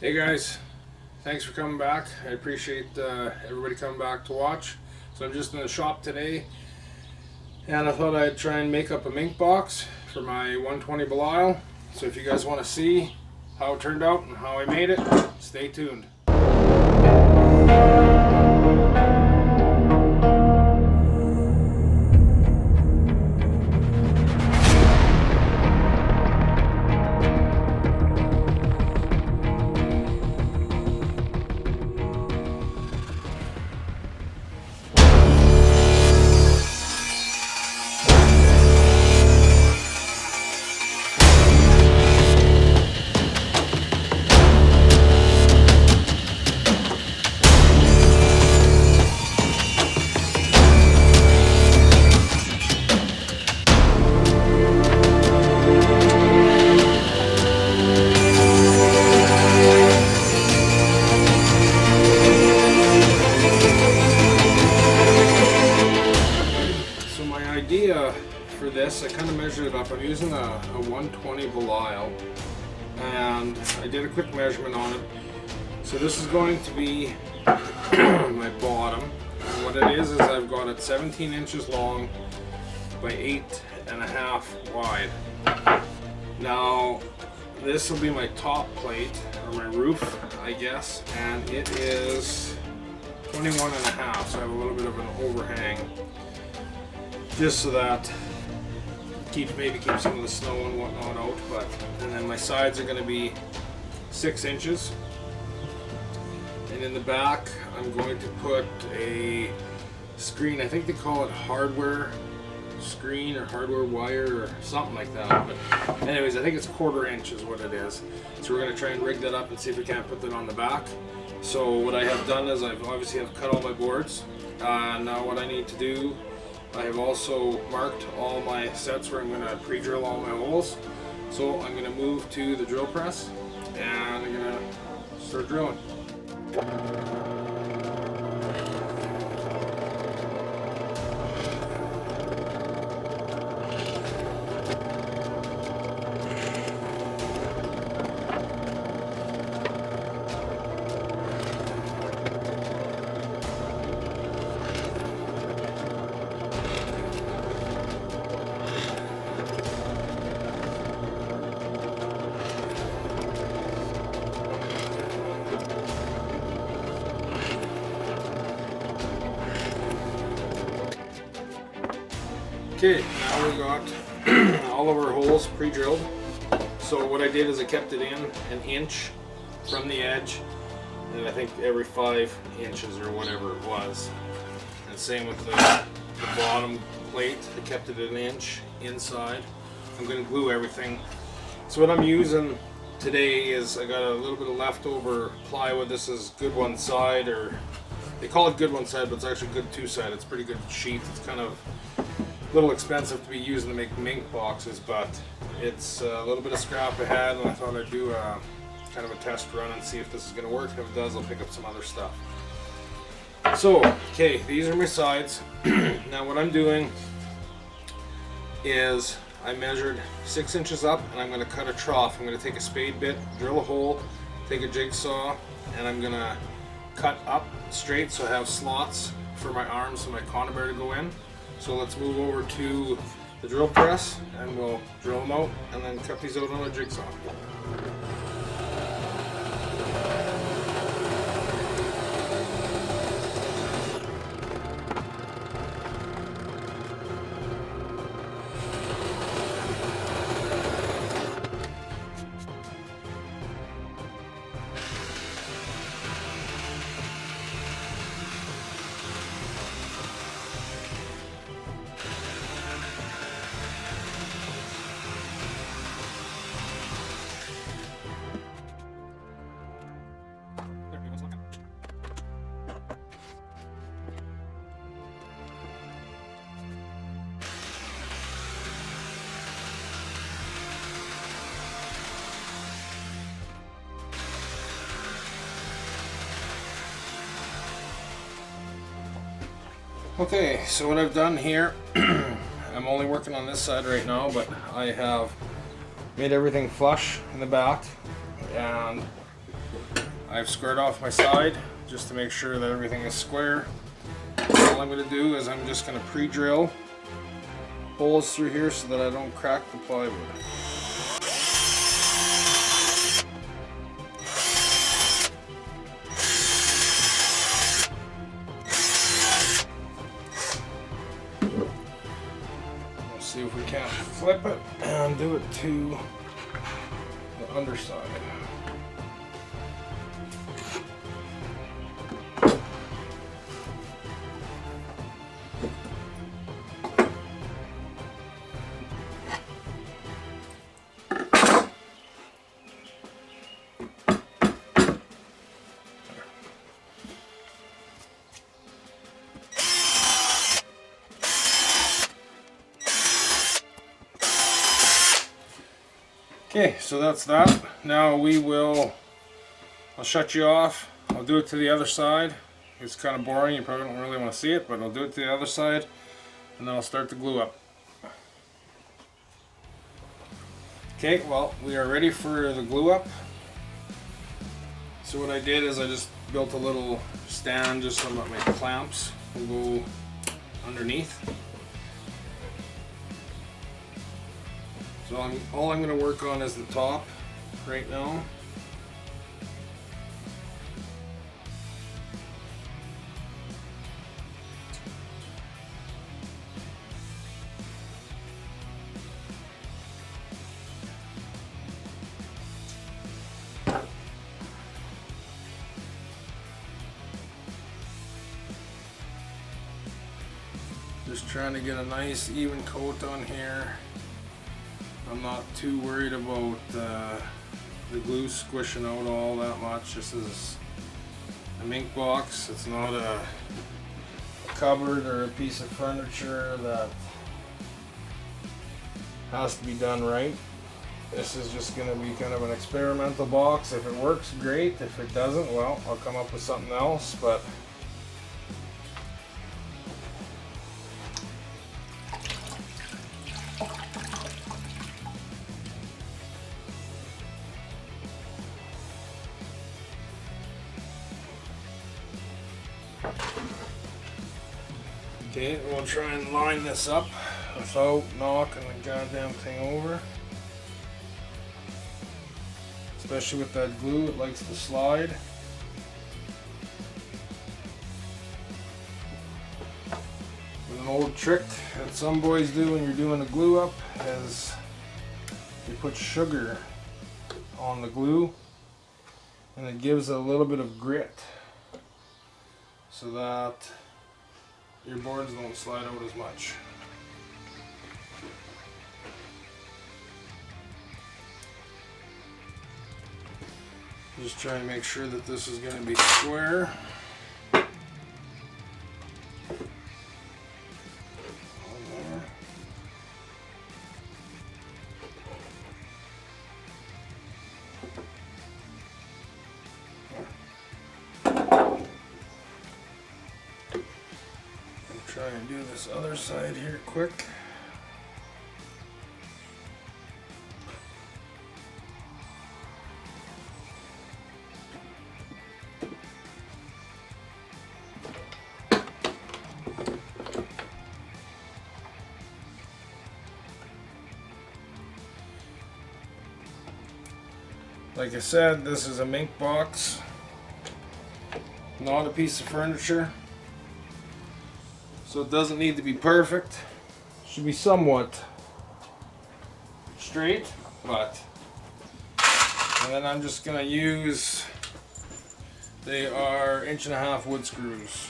Hey guys, thanks for coming back. I appreciate everybody coming back to watch. So I'm just in the shop today, and I thought I'd try and make up a mink box for my 120 Belial. So if you guys want to see how it turned out and how I made it, stay tuned. Idea for this, I kind of measured it up. I'm using a 120 Belial, and I did a quick measurement on it. So this is going to be my bottom, and what it is I've got it 17 inches long by 8.5 wide. Now this will be my top plate, or my roof I guess, and it is 21.5, so I have a little bit of an overhang, just so that maybe keep some of the snow and whatnot out. And then my sides are going to be 6 inches, and in the back I'm going to put a screen. I think they call it hardware screen or hardware wire or something like that. But anyways, I think it's 1/4 inch is what it is. So we're going to try and rig that up and see if we can't put that on the back. So what I have done is I've obviously cut all my boards. Now what I need to do, I have also marked all my sets where I'm going to pre-drill all my holes. So I'm going to move to the drill press and I'm going to start drilling. Okay, now we got all of our holes pre-drilled. So what I did is I kept it in 1 inch from the edge, and I think every 5 inches or whatever it was. And same with the bottom plate, I kept it 1 inch inside. I'm going to glue everything. So what I'm using today is I got a little bit of leftover plywood. This is good one side, or they call it good one side, but it's actually good two side. It's pretty good sheet. It's kind of a little expensive to be using to make mink boxes, but it's a little bit of scrap I had, and I thought I'd do a kind of a test run and see if this is going to work. And if it does, I'll pick up some other stuff. So, okay, these are my sides. Now what I'm doing is I measured 6 inches up, and I'm going to cut a trough. I'm going to take a spade bit, drill a hole, take a jigsaw, and I'm going to cut up straight so I have slots for my arms and my conibear to go in. So let's move over to the drill press and we'll drill them out and then cut these out on a jigsaw. Okay, so what I've done here, I'm only working on this side right now, but I have made everything flush in the back, and I've squared off my side just to make sure that everything is square. All I'm going to do is I'm just going to pre-drill holes through here so that I don't crack the plywood. Let's see if we can't flip it and do it to the underside. Okay, so that's that. Now I'll shut you off. I'll do it to the other side. It's kind of boring, you probably don't really want to see it, but I'll do it to the other side and then I'll start the glue up. Okay, well, we are ready for the glue up. So what I did is I just built a little stand just so that my clamps will go underneath. So all I'm going to work on is the top right now. Just trying to get a nice even coat on here. I'm not too worried about the glue squishing out all that much. This is a Mink box. It's not a cupboard or a piece of furniture that has to be done right. This is just going to be kind of an experimental box. If it works, great. If it doesn't, well, I'll come up with something else. But okay, we'll try and line this up without knocking the goddamn thing over. Especially with that glue, it likes to slide. And an old trick that some boys do when you're doing a glue up is you put sugar on the glue and it gives it a little bit of grit so that your boards don't slide out as much. Just try and make sure that this is going to be square. Try and do this other side here quick. Like I said, this is a Mink box, not a piece of furniture. So it doesn't need to be perfect. It should be somewhat straight, but. And then I'm just gonna use, they are 1.5" wood screws.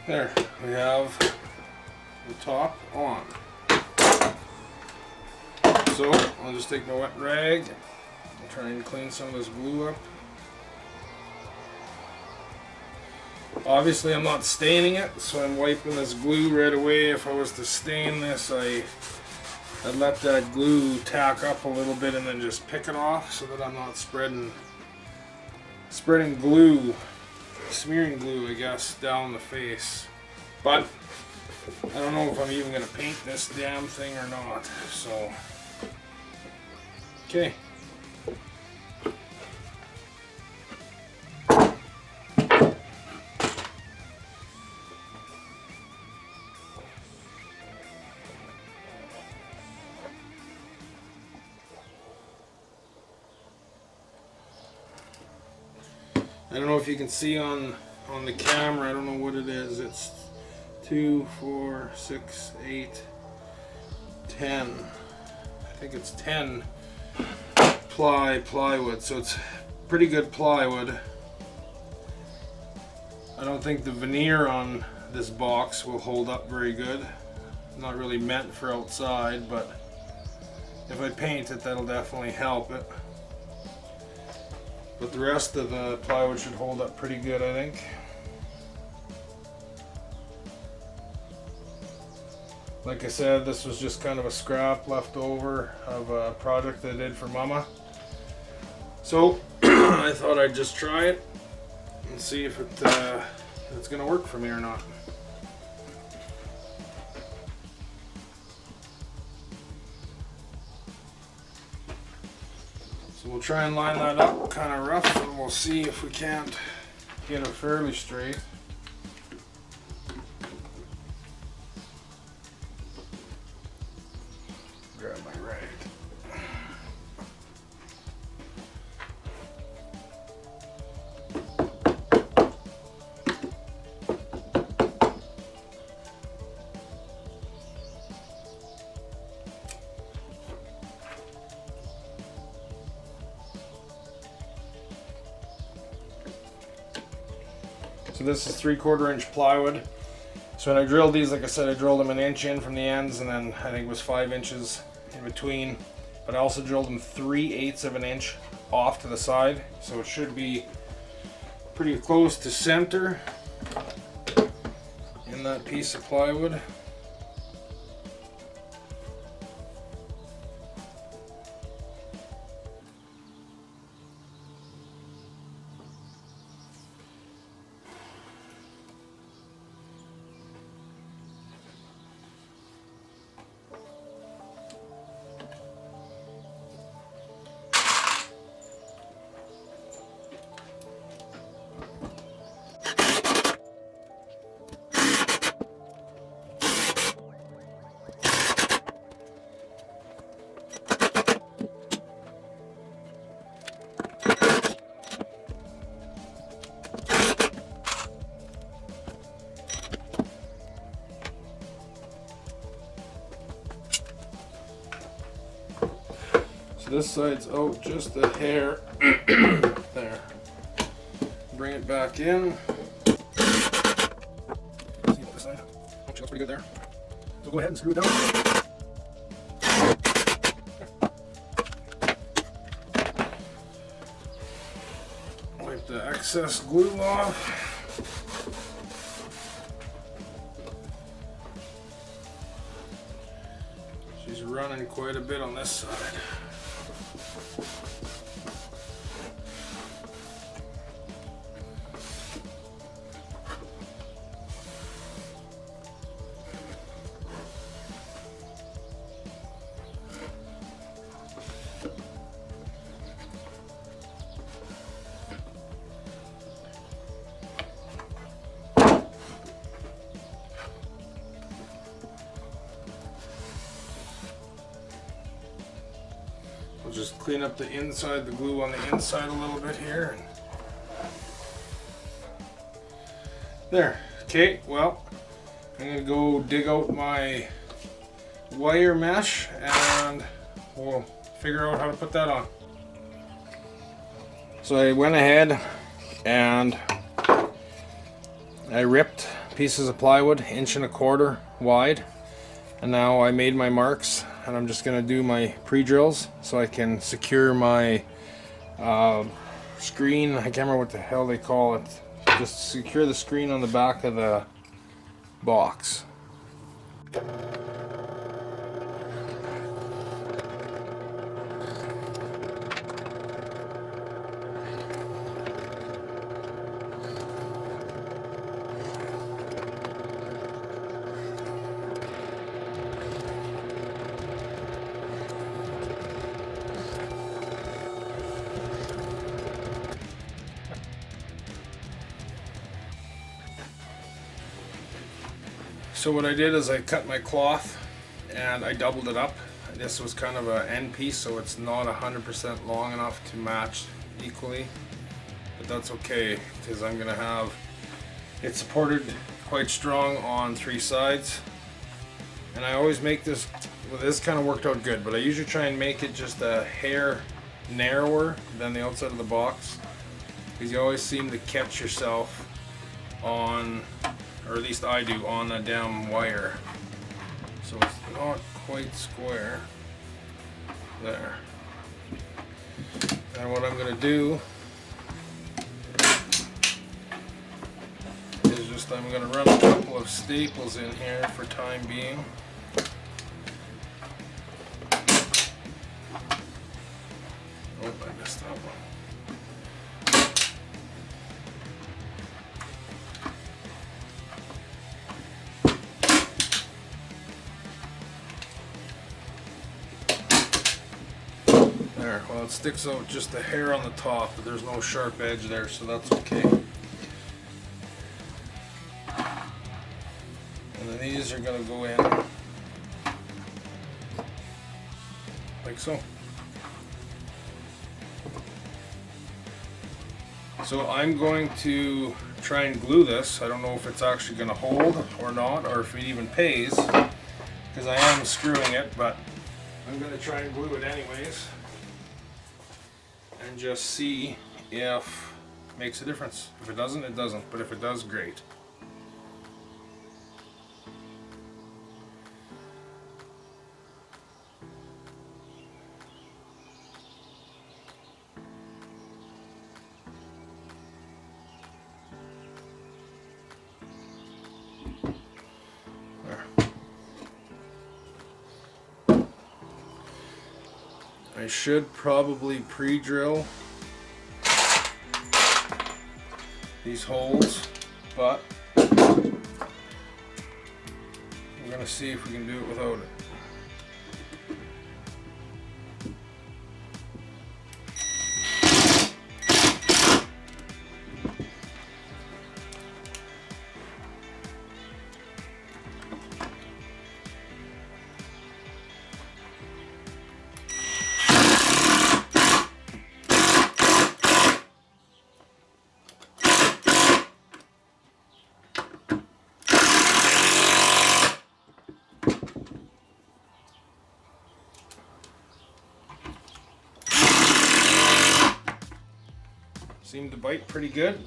There, we have the top on. So, I'll just take my wet rag and try and clean some of this glue up. Obviously I'm not staining it, so I'm wiping this glue right away. If I was to stain this, I'd let that glue tack up a little bit and then just pick it off so that I'm not spreading glue, smearing glue, I guess, down the face. But I don't know if I'm even going to paint this damn thing or not, so okay. I don't know if you can see on the camera, I don't know what it is. It's 2, 4, 6, 8, 10. I think it's 10 plywood, so it's pretty good plywood. I don't think the veneer on this box will hold up very good. Not really meant for outside, but if I paint it, that'll definitely help it. But the rest of the plywood should hold up pretty good, I think. Like I said, this was just kind of a scrap left over of a project I did for Mama. So I thought I'd just try it and see if it's gonna work for me or not. So we'll try and line that up kind of rough, and we'll see if we can't get it fairly straight. Grab my rag. So this is 3/4 inch plywood. So when I drilled these, like I said, I drilled them 1 inch in from the ends, and then I think it was 5 inches in between. But I also drilled them 3/8 of an inch off to the side, so it should be pretty close to center in that piece of plywood. This side's out just a hair. There. Bring it back in. See this side. Oh, she looks pretty good there. So go ahead and screw it down. Wipe the excess glue off. She's running quite a bit on this side. We'll just clean up the inside, the glue on the inside a little bit here. There. Okay, well, I'm going to go dig out my wire mesh and we'll figure out how to put that on. So I went ahead and I ripped pieces of plywood 1.25 inches wide, and now I made my marks, and I'm just going to do my pre-drills so I can secure my screen. I can't remember what the hell they call it. just secure the screen on the back of the box. So what I did is I cut my cloth and I doubled it up. This was kind of an end piece, so it's not 100% long enough to match equally, but that's okay because I'm gonna have it supported quite strong on 3 sides. And I always make this, well, this kind of worked out good, but I usually try and make it just a hair narrower than the outside of the box, because you always seem to catch yourself on, or at least I do, on the damn wire. So it's not quite square. There. And what I'm going to do is just, I'm going to run a couple of staples in here for time being. Oh, I missed that one. There, well, it sticks out just a hair on the top, but there's no sharp edge there, so that's okay. And then these are going to go in like so. So I'm going to try and glue this. I don't know if it's actually going to hold or not, or if it even pays, because I am screwing it, but I'm going to try and glue it anyways. And just see if it makes a difference. If it doesn't, it doesn't. But if it does, great. There. I should probably pre-drill these holes, but we're going to see if we can do it without it. Seemed to bite pretty good.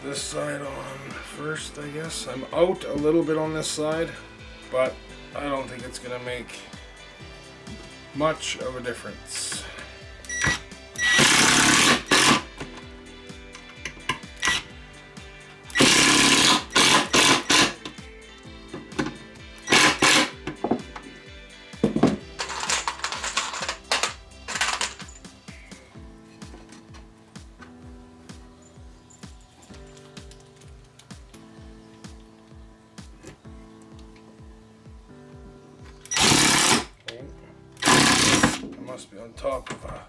This side on first, I guess. I'm out a little bit on this side, but I don't think it's going to make much of a difference. Must be on top of a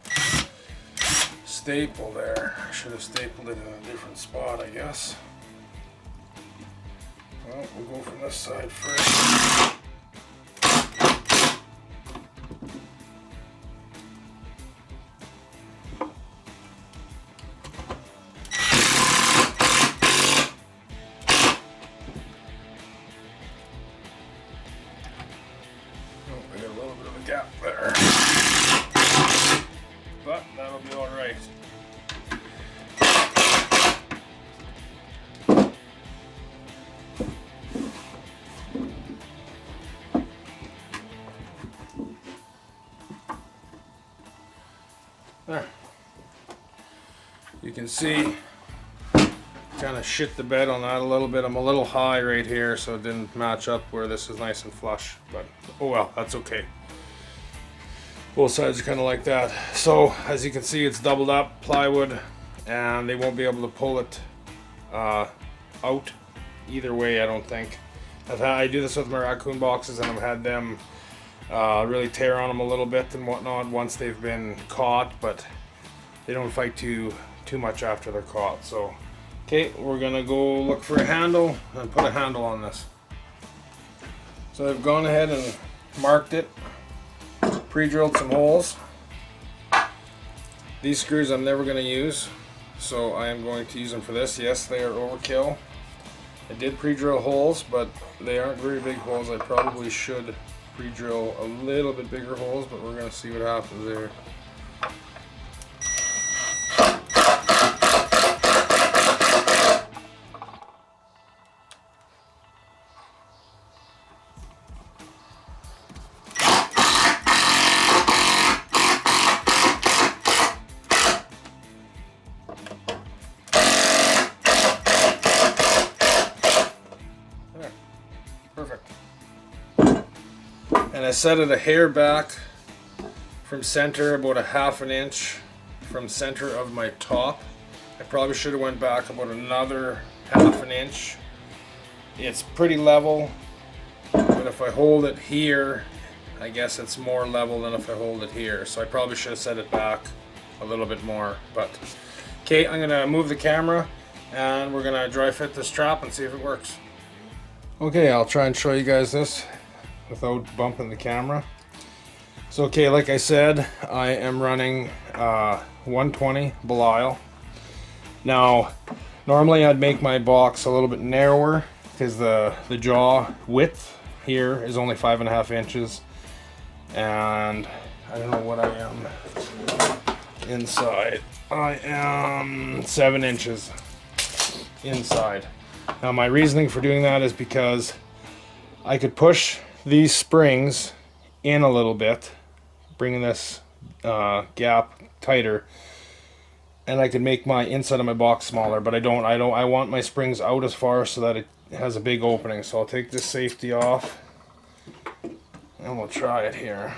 staple there. I should have stapled it in a different spot, I guess. Well, we'll go from this side first. I got a little bit of a gap there, but that'll be all right. There. You can see, kind of shit the bed on that a little bit. I'm a little high right here, so it didn't match up where this is nice and flush, but oh well, that's okay. Both sides are kind of like that. So as you can see, it's doubled up plywood, and they won't be able to pull it out either way, I don't think. I do this with my raccoon boxes, and I've had them really tear on them a little bit and whatnot once they've been caught, but they don't fight too much after they're caught. So okay, we're gonna go look for a handle and put a handle on this. So I've gone ahead and marked it, pre-drilled some holes. These screws I'm never going to use, so I am going to use them for this. Yes, they are overkill. I did pre-drill holes, but they aren't very big holes. I probably should pre-drill a little bit bigger holes, but we're going to see what happens there. Perfect. And I set it a hair back from center, about a ½ inch from center of my top. I probably should have went back about another ½ inch. It's pretty level, but if I hold it here, I guess it's more level than if I hold it here. So I probably should have set it back a little bit more. But okay, I'm gonna move the camera and we're gonna dry fit this trap and see if it works. Okay, I'll try and show you guys this without bumping the camera. So okay, like I said, I am running 120 Belial. Now, normally I'd make my box a little bit narrower because the jaw width here is only 5.5 inches, and I don't know what I am inside. I am 7 inches inside. Now my reasoning for doing that is because I could push these springs in a little bit, bringing this gap tighter, and I could make my inside of my box smaller, but I want my springs out as far so that it has a big opening. So I'll take this safety off and we'll try it here.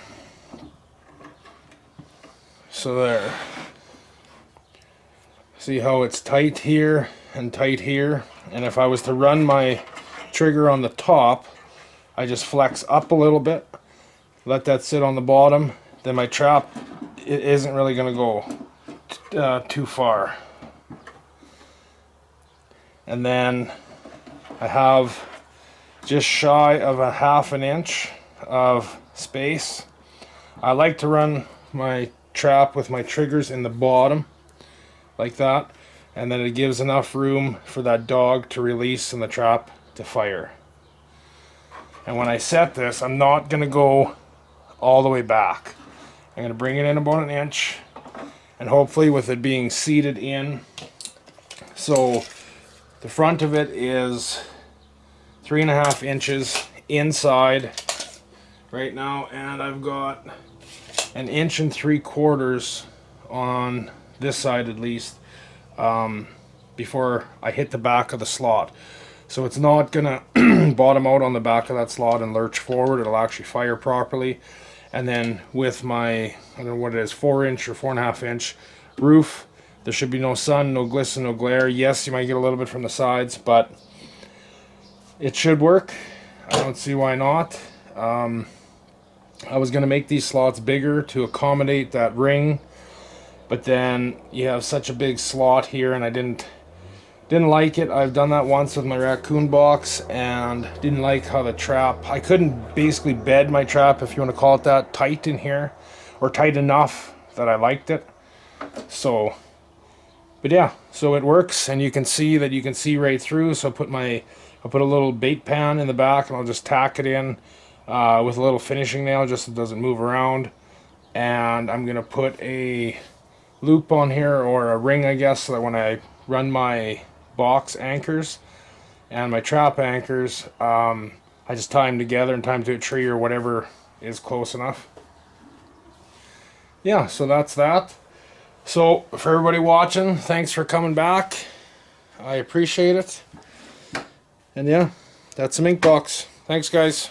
So there. See how it's tight here and tight here? And if I was to run my trigger on the top, I just flex up a little bit, let that sit on the bottom, then my trap, it isn't really going to go too far. And then I have just shy of a ½ inch of space. I like to run my trap with my triggers in the bottom like that, and then it gives enough room for that dog to release and the trap to fire. And when I set this, I'm not going to go all the way back. I'm going to bring it in about 1 inch, and hopefully with it being seated in, so the front of it is 3.5 inches inside right now, and I've got 1.75 inches on this side at least, before I hit the back of the slot. So it's not gonna bottom out on the back of that slot and lurch forward. It'll actually fire properly. And then with my, I don't know what it is, 4 inch or 4.5 inch roof, there should be no sun, no glisten, no glare. Yes, you might get a little bit from the sides, but it should work. I don't see why not. I was gonna make these slots bigger to accommodate that ring, but then you have such a big slot here, and I didn't like it. I've done that once with my raccoon box and didn't like how the trap, I couldn't basically bed my trap, if you want to call it that, tight in here, or tight enough that I liked it. So, but yeah, so it works, and you can see right through. So I'll put a little bait pan in the back, and I'll just tack it in with a little finishing nail just so it doesn't move around. And I'm gonna put a loop on here, or a ring, I guess, so that when I run my box anchors and my trap anchors, I just tie them together and tie them to a tree or whatever is close enough. Yeah, so that's that. So for everybody watching, thanks for coming back. I appreciate it. And yeah, that's the Mink box. Thanks, guys.